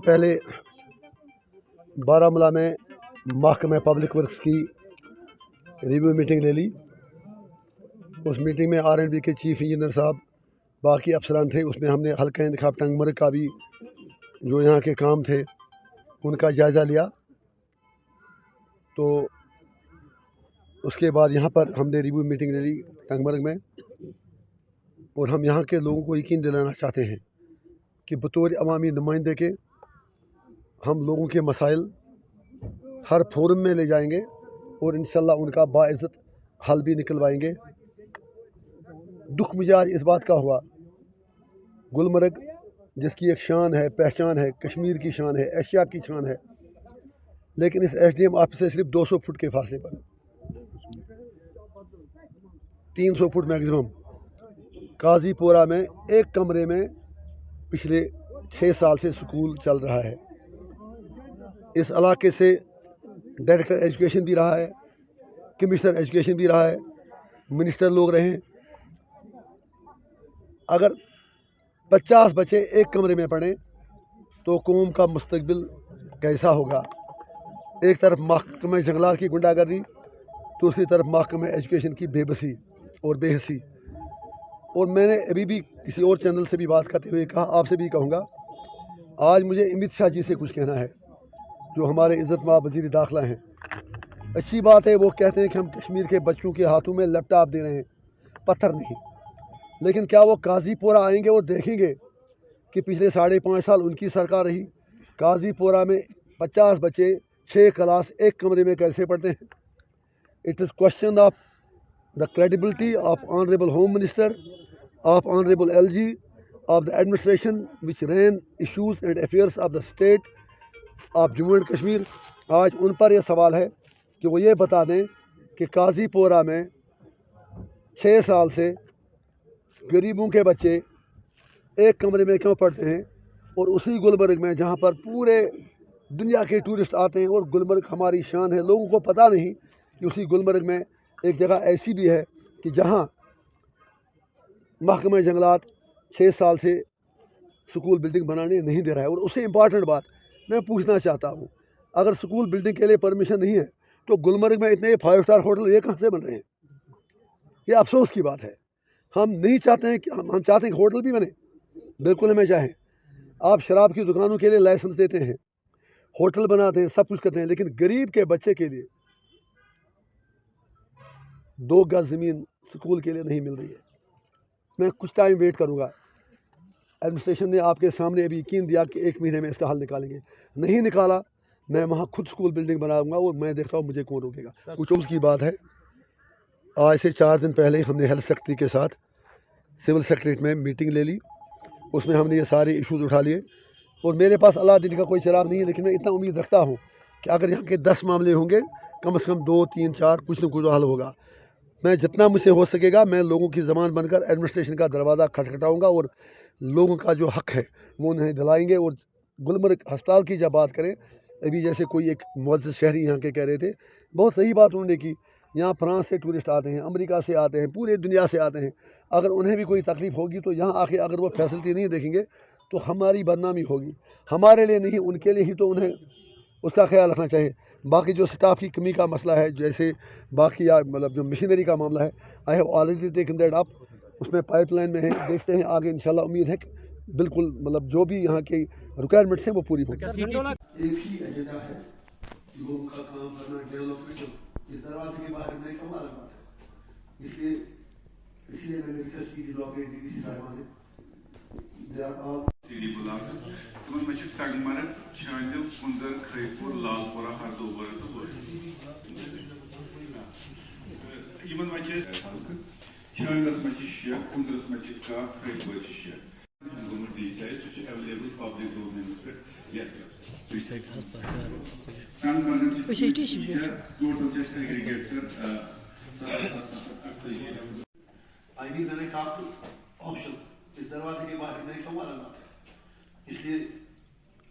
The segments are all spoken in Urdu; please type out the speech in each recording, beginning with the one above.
پہلے بارہمولہ میں محکمہ پبلک ورکس کی ریویو میٹنگ لے لی. اس میٹنگ میں R&B کے چیف انجینئر صاحب باقی افسران تھے. اس میں ہم نے حلقہ انتخاب ٹنگ مرگ کا بھی جو یہاں کے کام تھے ان کا جائزہ لیا. تو اس کے بعد یہاں پر ہم نے ریویو میٹنگ لے لی ٹنگ مرگ میں, اور ہم یہاں کے لوگوں کو یقین دلانا چاہتے ہیں کہ بطور عوامی نمائندے کے ہم لوگوں کے مسائل ہر فورم میں لے جائیں گے اور انشاءاللہ ان کا باعزت حل بھی نکلوائیں گے. دکھ مجھے آج اس بات کا ہوا, گلمرگ جس کی ایک شان ہے, پہچان ہے, کشمیر کی شان ہے, ایشیا کی شان ہے, لیکن اس SDM آفس سے صرف 200 فٹ کے فاصلے پر, 300 فٹ میکسیمم, قاضی پورہ میں ایک کمرے میں پچھلے 6 سال سے سکول چل رہا ہے. اس علاقے سے ڈائریکٹر ایجوکیشن بھی رہا ہے, کمشنر ایجوکیشن بھی رہا ہے, منسٹر لوگ رہے ہیں. اگر 50 بچے ایک کمرے میں پڑھیں تو قوم کا مستقبل کیسا ہوگا؟ ایک طرف محکمہ جنگلات کی غنڈہ گردی, دوسری طرف محکمہ ایجوکیشن کی بے بسی اور بے حسی. اور میں نے ابھی بھی کسی اور چینل سے بھی بات کرتے ہوئے کہا, آپ سے بھی کہوں گا, آج مجھے امت شاہ جی سے کچھ کہنا ہے جو ہمارے عزت مآب وزیر داخلہ ہیں. اچھی بات ہے, وہ کہتے ہیں کہ ہم کشمیر کے بچوں کے ہاتھوں میں لیپ ٹاپ دے رہے ہیں, پتھر نہیں. لیکن کیا وہ قاضی پورہ آئیں گے اور دیکھیں گے کہ پچھلے 5.5 سال ان کی سرکار رہی, قاضی پورہ میں 50 بچے 6 کلاس ایک کمرے میں کیسے پڑھتے ہیں؟ It is question of the credibility of Honorable Home Minister, of Honorable LG, of the administration which ran issues and affairs of the state of Jammu and Kashmir. آج ان پر یہ سوال ہے کہ وہ یہ بتا دیں کہ قاضی پورہ میں 6 سال سے غریبوں کے بچے ایک کمرے میں کیوں پڑھتے ہیں, اور اسی گلمرگ میں جہاں پر پورے دنیا کے ٹورسٹ آتے ہیں, اور گلمرگ ہماری شان ہے, لوگوں کو پتہ نہیں کہ اسی گلمرگ میں ایک جگہ ایسی بھی ہے کہ جہاں محکمہ جنگلات 6 سال سے سکول بلڈنگ بنانے نہیں دے رہا ہے. اور اس سے امپارٹنٹ بات میں پوچھنا چاہتا ہوں, اگر سکول بلڈنگ کے لیے پرمیشن نہیں ہے تو گلمرگ میں اتنے 5 اسٹار ہوٹل یہ کہاں سے بن رہے ہیں؟ یہ افسوس کی بات ہے. ہم نہیں چاہتے ہیں کہ ہم چاہتے ہیں کہ ہوٹل بھی بنے, بالکل ہمیں چاہیں. آپ شراب کی دکانوں کے لیے لائسنس دیتے ہیں, ہوٹل بناتے ہیں, سب کچھ کرتے ہیں, لیکن غریب کے بچے کے لیے 2 گز زمین سکول کے لیے نہیں مل رہی ہے. میں کچھ ٹائم ویٹ کروں گا. ایڈمنسٹریشن نے آپ کے سامنے ابھی یقین دیا کہ 1 مہینے میں اس کا حل نکالیں گے, نہیں نکالا, میں وہاں خود سکول بلڈنگ بناؤں گا, اور میں دیکھتا ہوں مجھے کون روکے گا. کچھ عمر کی بات ہے, آج سے 4 دن پہلے ہم نے ہیلتھ سیکرٹری کے ساتھ سول سیکرٹریٹ میں میٹنگ لے لی. اس میں ہم نے یہ سارے ایشوز اٹھا لیے, اور میرے پاس اللہ دین کا کوئی چراغ نہیں ہے, لیکن میں اتنا امید رکھتا ہوں کہ اگر یہاں کے 10 معاملے ہوں گے, کم از کم 2 3 4 کچھ نہ کچھ حل ہوگا. میں جتنا مجھ سے ہو سکے گا میں لوگوں کی زبان بن کر ایڈمنسٹریشن کا دروازہ کھٹکھٹاؤں گا, اور لوگوں کا جو حق ہے وہ انہیں دلائیں گے. اور گلمرگ ہسپتال کی جب بات کریں, ابھی جیسے کوئی ایک معزز شہری یہاں کے کہہ رہے تھے, بہت صحیح بات انہوں نے کی. یہاں فرانس سے ٹورسٹ آتے ہیں, امریکہ سے آتے ہیں, پورے دنیا سے آتے ہیں. اگر انہیں بھی کوئی تکلیف ہوگی تو یہاں آ کے اگر وہ فیسلٹی نہیں دیکھیں گے تو ہماری بدنامی ہوگی. ہمارے لیے نہیں, ان کے لیے ہی, تو انہیں اس کا خیال رکھنا چاہیے. باقی جو سٹاف کی کمی کا مسئلہ ہے, جیسے باقی مطلب جو مشینری کا معاملہ ہے, I have already taken that up, اس میں پائپ لائن میں ہیں, دیکھتے ہیں آگے انشاءاللہ. امید ہے کہ بالکل مطلب جو بھی یہاں کی ریکوائرمنٹس ہیں وہ پوری ہوں. ایک ہی ایجنڈا ہے, لوگوں کا کام کرنا, ڈیولپمنٹ. اس دروازے کے باہر میں کم الگ بات ہے, اس لیے میں نے ریکویسٹ کی ڈیولپمنٹ ڈی سی صاحبان نے تمن میں ٹنگ مرگ, شاندل, کندر, خیپور, لال پورہ, ہردوبر تو شاندلس میں 6, کندرس میں 10, خیپور 6 ایویلیبل پبلک ڈومینس پہ. میں نے کہا آپشن اس دروازے کے باہر میں کم الگ بات ہے, اس لیے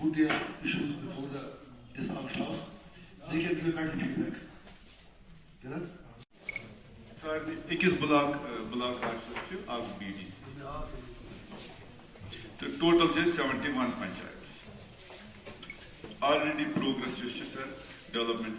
put their issues before this house, they can give better feedback. You know? Sir, ikis block architect of BD. The total is 71 panchayats. Already progress is sir, development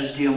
SDM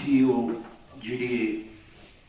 CEO GDA